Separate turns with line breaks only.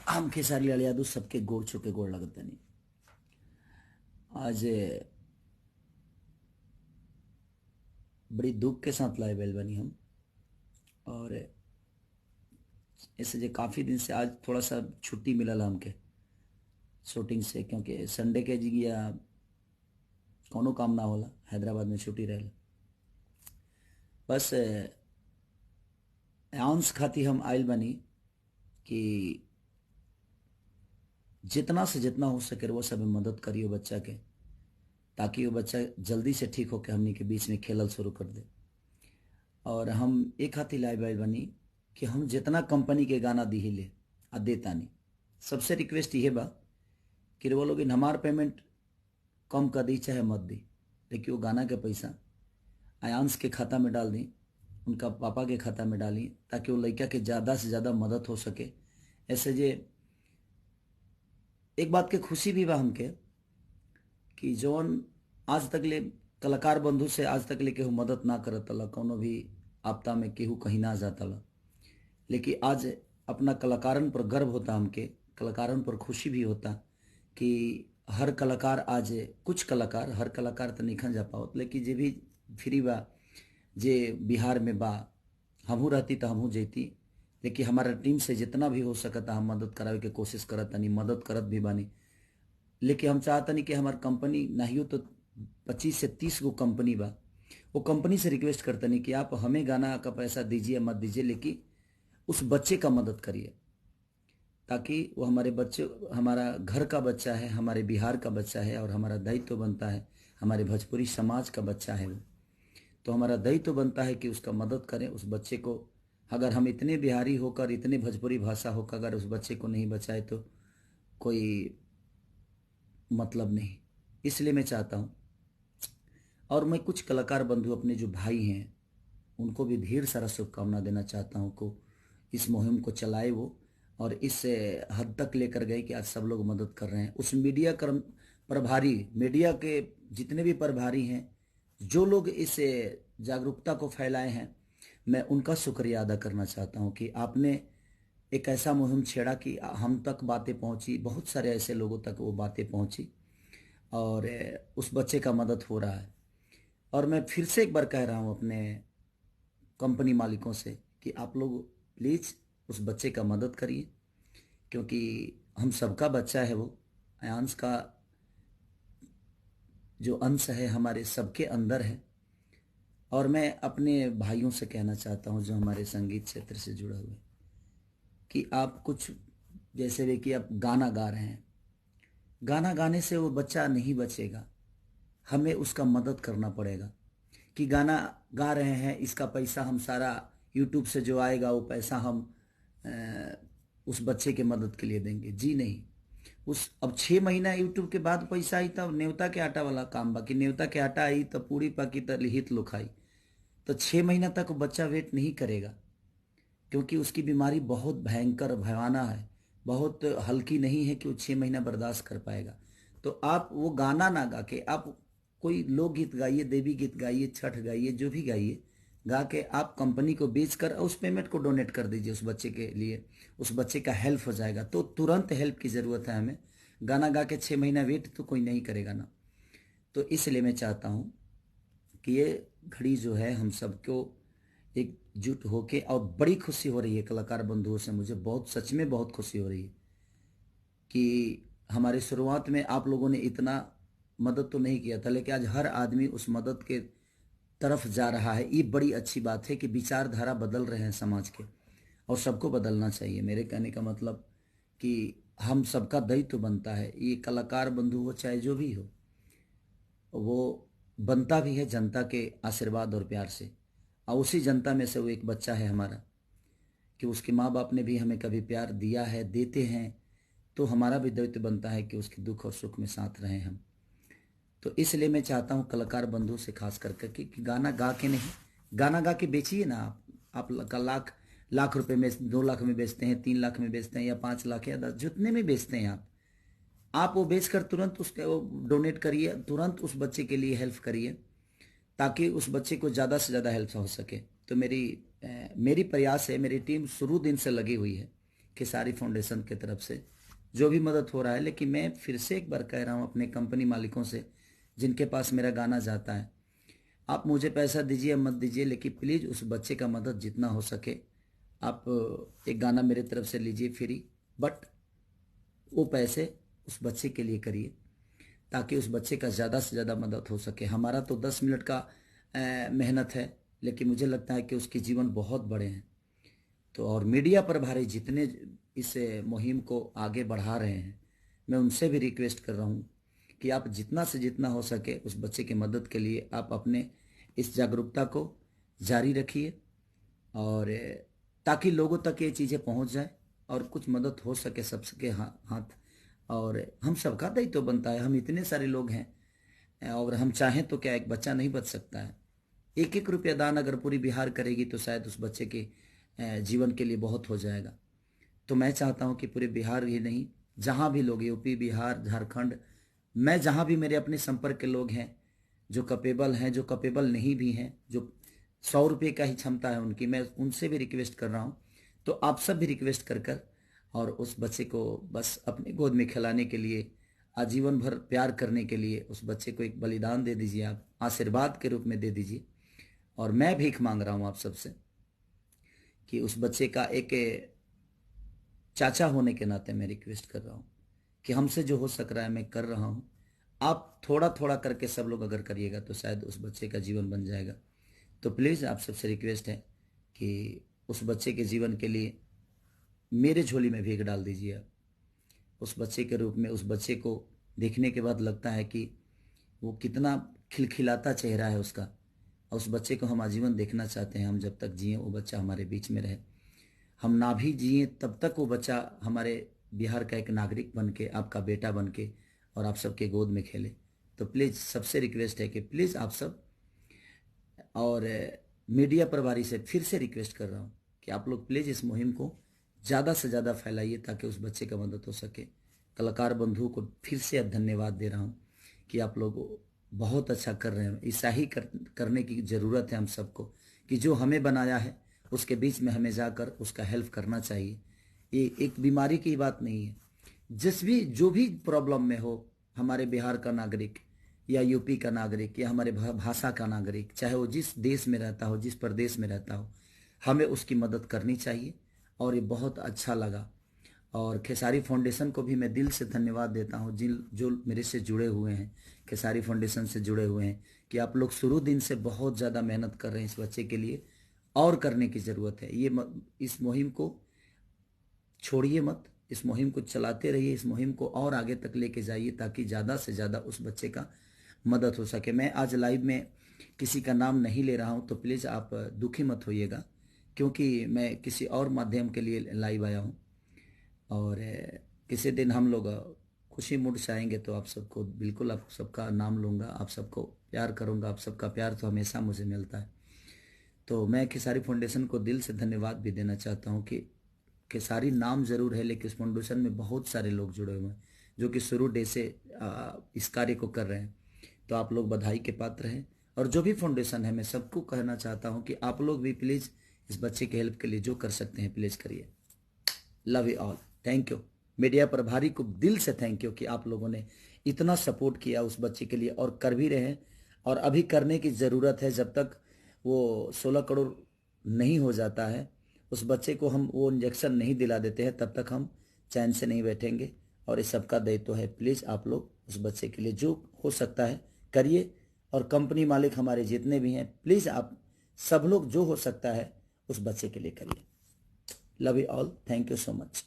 हम खेसारी लाल यादव सबके गोड़ छुके गोड़ लगते नहीं। आज बड़ी दुख के साथ लाए बैल बनी हम। और ऐसे जो काफ़ी दिन से आज थोड़ा सा छुट्टी मिलल हमके शूटिंग से, क्योंकि संडे के जी या कोनो काम ना होला, हैदराबाद में छुट्टी रहेला। बस आउंस खाती हम आयल बनी कि जितना से जितना हो सके वो सब मदद करियो बच्चा के, ताकि वो बच्चा जल्दी से ठीक होकर हमनी के बीच में खेलल शुरू कर दे। और हम एक हाथी लाइव आयल बनी कि हम जितना कंपनी के गाना दिहिले आ देता नहीं। सबसे रिक्वेस्ट ये बा कि वो लोग हमार पेमेंट कम कर दी चाहे मत दी, लेकिन वो गाना के पैसा आयांश के खाता में डाल दी, उनका पापा के खाता में डाली, ताकि वो लड़का के ज़्यादा से ज़्यादा मदद हो सके। ऐसे जे एक बात के खुशी भी बा हमके कि जौन आज तक ले कलाकार बंधु से आज तक ले केहू मदद ना करत ला, कोनो भी आपदा में केहू कहीं ना जाता ला, लेकिन आज अपना कलाकारन पर गर्व होता, हमके कलाकारन पर खुशी भी होता कि हर कलाकार आज कुछ कलाकार, हर कलाकार तो नहीं जा पाओ, लेकिन जे भी फ्री बा, जे बिहार में बा, हमहू रहती तो हमहू जैती, लेकिन हमारा टीम से जितना भी हो सकता हम मदद करावे के कोशिश करत नहीं, मदद करत भी बानी। लेकिन हम चाहता नहीं कि हमार कंपनी नहीं हो तो 25 से 30 गो कंपनी बा, वो कंपनी से रिक्वेस्ट करता नहीं कि आप हमें गाना का पैसा दीजिए मत दीजिए, लेकिन उस बच्चे का मदद करिए, ताकि वो हमारे बच्चे, हमारा घर का बच्चा है, हमारे बिहार का बच्चा है, और हमारा दायित्व बनता है, हमारे भोजपुरी समाज का बच्चा है वो, तो हमारा दायित्व बनता है कि उसका मदद करें उस बच्चे को। अगर हम इतने बिहारी होकर, इतने भोजपुरी भाषा होकर अगर उस बच्चे को नहीं बचाए तो कोई मतलब नहीं। इसलिए मैं चाहता हूँ, और मैं कुछ कलाकार बंधु अपने जो भाई हैं उनको भी ढेर सारा शुभकामना देना चाहता हूँ को इस मुहिम को चलाए वो, और इस हद तक लेकर गए कि आज सब लोग मदद कर रहे हैं। उस मीडिया कर्म प्रभारी, मीडिया के जितने भी प्रभारी हैं, जो लोग इस जागरूकता को फैलाए हैं, मैं उनका शुक्रिया अदा करना चाहता हूँ कि आपने एक ऐसा मुहिम छेड़ा कि हम तक बातें पहुँची, बहुत सारे ऐसे लोगों तक वो बातें पहुँची, और उस बच्चे का मदद हो रहा है। और मैं फिर से एक बार कह रहा हूँ अपने कंपनी मालिकों से कि आप लोग प्लीज़ उस बच्चे का मदद करिए, क्योंकि हम सबका बच्चा है वो। आयांश का जो अंश है हमारे सबके अंदर है। और मैं अपने भाइयों से कहना चाहता हूँ जो हमारे संगीत क्षेत्र से जुड़े हुए, कि आप कुछ जैसे वे कि आप गाना गा रहे हैं, गाना गाने से वो बच्चा नहीं बचेगा, हमें उसका मदद करना पड़ेगा। कि गाना गा रहे हैं, इसका पैसा हम सारा यूट्यूब से जो आएगा वो पैसा हम अ, उस बच्चे के मदद के लिए देंगे, जी नहीं। उस अब 6 महीना यूट्यूब के बाद पैसा आई तब न्योता के आटा वाला काम, बाकी न्योता के आटा आई तो पूरी पकी तो लिहित लो खाई, तो 6 महीना तक वो बच्चा वेट नहीं करेगा, क्योंकि उसकी बीमारी बहुत भयंकर भयाना है, बहुत हल्की नहीं है कि वो 6 महीना बर्दाश्त कर पाएगा। तो आप वो गाना ना गा के आप कोई लोकगीत गाइए, देवी गीत गाइए, छठ गाइए, जो भी गाइए, गा के आप कंपनी को बेचकर उस पेमेंट को डोनेट कर दीजिए उस बच्चे के लिए, उस बच्चे का हेल्प हो जाएगा। तो तुरंत हेल्प की ज़रूरत है हमें, गाना गा के 6 महीना वेट तो कोई नहीं करेगा ना। तो इसलिए मैं चाहता हूँ कि ये घड़ी जो है हम सबको एकजुट होके, और बड़ी खुशी हो रही है कलाकार बंधुओं से, मुझे बहुत सच में बहुत खुशी हो रही है कि हमारे शुरुआत में आप लोगों ने इतना मदद तो नहीं किया था, लेकिन आज हर आदमी उस मदद के तरफ जा रहा है। ये बड़ी अच्छी बात है कि विचारधारा बदल रहे हैं समाज के, और सबको बदलना चाहिए। मेरे कहने का मतलब कि हम सबका दायित्व तो बनता है, ये कलाकार बंधु हो चाहे जो भी हो, वो बनता भी है जनता के आशीर्वाद और प्यार से। और उसी जनता में से वो एक बच्चा है हमारा, कि उसके माँ बाप ने भी हमें कभी प्यार दिया है, देते हैं, तो हमारा भी दायित्व बनता है कि उसके दुख और सुख में साथ रहें हम। तो इसलिए मैं चाहता हूँ कलाकार बंधु से खास करके कि गाना गा के नहीं, गाना गा के बेचिए ना आप लाख लाख रुपए में, 2 लाख में बेचते हैं, 3 लाख में बेचते हैं, या 5 लाख या 10, जितने में बेचते हैं आप वो बेचकर तुरंत उसके वो डोनेट करिए, तुरंत उस बच्चे के लिए हेल्प करिए, ताकि उस बच्चे को ज़्यादा से ज़्यादा हेल्प हो सके। तो मेरी प्रयास है, मेरी टीम शुरू दिन से लगी हुई है खेसारी फाउंडेशन की तरफ से जो भी मदद हो रहा है। लेकिन मैं फिर से एक बार कह रहा हूँ अपने कंपनी मालिकों से जिनके पास मेरा गाना जाता है, आप मुझे पैसा दीजिए मत दीजिए, लेकिन प्लीज़ उस बच्चे का मदद जितना हो सके आप एक गाना मेरे तरफ से लीजिए फ्री, बट वो पैसे उस बच्चे के लिए करिए ताकि उस बच्चे का ज़्यादा से ज़्यादा मदद हो सके। हमारा तो 10 मिनट का मेहनत है, लेकिन मुझे लगता है कि उसके जीवन बहुत बड़े हैं। तो और मीडिया प्रभारी जितने इस मुहिम को आगे बढ़ा रहे हैं, मैं उनसे भी रिक्वेस्ट कर रहा हूँ कि आप जितना से जितना हो सके उस बच्चे की मदद के लिए आप अपने इस जागरूकता को जारी रखिए, और ताकि लोगों तक ये चीज़ें पहुँच जाए और कुछ मदद हो सके सबके हाथ। और हम सबका दायित्व तो बनता है, हम इतने सारे लोग हैं और हम चाहें तो क्या एक बच्चा नहीं बच सकता है। एक एक रुपया दान अगर पूरी बिहार करेगी तो शायद उस बच्चे के जीवन के लिए बहुत हो जाएगा। तो मैं चाहता हूं कि पूरे बिहार ही नहीं, जहां भी लोग, यूपी, बिहार, झारखंड, मैं जहां भी मेरे अपने संपर्क के लोग हैं जो कैपेबल हैं, जो कैपेबल नहीं भी हैं, जो 100 रुपये का ही क्षमता है उनकी, मैं उनसे भी रिक्वेस्ट कर रहा हूं। तो आप सब भी रिक्वेस्ट कर कर और उस बच्चे को बस अपनी गोद में खिलाने के लिए, आजीवन भर प्यार करने के लिए उस बच्चे को एक बलिदान दे दीजिए, आप आशीर्वाद के रूप में दे दीजिए। और मैं भीख मांग रहा हूं आप सबसे कि उस बच्चे का एक चाचा होने के नाते मैं रिक्वेस्ट कर रहा हूं कि हमसे जो हो सक रहा है मैं कर रहा हूं। आप थोड़ा थोड़ा करके सब लोग अगर करिएगा तो शायद उस बच्चे का जीवन बन जाएगा। तो प्लीज़ आप सबसे रिक्वेस्ट है कि उस बच्चे के जीवन के लिए मेरे झोली में भीख डाल दीजिए आप, उस बच्चे के रूप में। उस बच्चे को देखने के बाद लगता है कि वो कितना खिलखिलाता चेहरा है उसका, और उस बच्चे को हम आजीवन देखना चाहते हैं। हम जब तक जिए वो बच्चा हमारे बीच में रहे, हम ना भी जिए तब तक वो बच्चा हमारे बिहार का एक नागरिक बन के, आपका बेटा बन के और आप सबके गोद में खेले। तो प्लीज़ सबसे रिक्वेस्ट है कि प्लीज़ आप सब, और मीडिया प्रभारी से फिर से रिक्वेस्ट कर रहा हूँ कि आप लोग प्लीज़ इस मुहिम को ज़्यादा से ज़्यादा फैलाइए ताकि उस बच्चे का मदद हो सके। कलाकार बंधुओं को फिर से धन्यवाद दे रहा हूँ कि आप लोग बहुत अच्छा कर रहे हैं। ऐसा ही करने की ज़रूरत है हम सबको कि जो हमें बनाया है उसके बीच में हमें जाकर उसका हेल्प करना चाहिए। ये एक बीमारी की बात नहीं है, जो भी प्रॉब्लम में हो, हमारे बिहार का नागरिक या यूपी का नागरिक या हमारे भाषा का नागरिक, चाहे वो जिस देश में रहता हो, जिस प्रदेश में रहता हो, हमें उसकी मदद करनी चाहिए। और ये बहुत अच्छा लगा। और खेसारी फाउंडेशन को भी मैं दिल से धन्यवाद देता हूँ, जो मेरे से जुड़े हुए हैं, खेसारी फाउंडेशन से जुड़े हुए हैं, कि आप लोग शुरू दिन से बहुत ज़्यादा मेहनत कर रहे हैं इस बच्चे के लिए, और करने की ज़रूरत है। इस मुहिम को छोड़िए मत, इस मुहिम को चलाते रहिए, इस मुहिम को और आगे तक लेके जाइए ताकि ज़्यादा से ज़्यादा उस बच्चे का मदद हो सके। मैं आज लाइव में किसी का नाम नहीं ले रहा हूँ, तो प्लीज़ आप दुखी मत होइएगा, क्योंकि मैं किसी और माध्यम के लिए लाइव आया हूँ। और किसी दिन हम लोग खुशी मूड से आएंगे तो आप सबको बिल्कुल, आप सबका नाम लूँगा, आप सबको प्यार करूँगा। आप सबका प्यार तो हमेशा मुझे मिलता है। तो मैं खेसारी फाउंडेशन को दिल से धन्यवाद भी देना चाहता हूँ कि खेसारी नाम जरूर है, लेकिन इस फाउंडेशन में बहुत सारे लोग जुड़े हुए हैं जो कि शुरू डे से इस कार्य को कर रहे हैं। तो आप लोग बधाई के पात्र हैं। और जो भी फाउंडेशन है, मैं सबको कहना चाहता हूँ कि आप लोग भी प्लीज़ इस बच्चे के हेल्प के लिए जो कर सकते हैं प्लीज़ करिए। Love you all, thank you. Media प्रभारी को दिल से थैंक यू कि आप लोगों ने इतना सपोर्ट किया उस बच्चे के लिए, और कर भी रहे हैं, और अभी करने की ज़रूरत है। जब तक वो 16 करोड़ नहीं हो जाता है, उस बच्चे को हम वो इंजेक्शन नहीं दिला देते हैं, तब तक हम चैन से नहीं बैठेंगे। और इस सबका दायित्व है, प्लीज़ आप लोग उस बच्चे के लिए जो हो सकता है करिए। और कंपनी मालिक हमारे जितने भी हैं, प्लीज़ आप सब लोग जो हो सकता है उस बच्चे के लिए करिए। Love you all, thank you so much.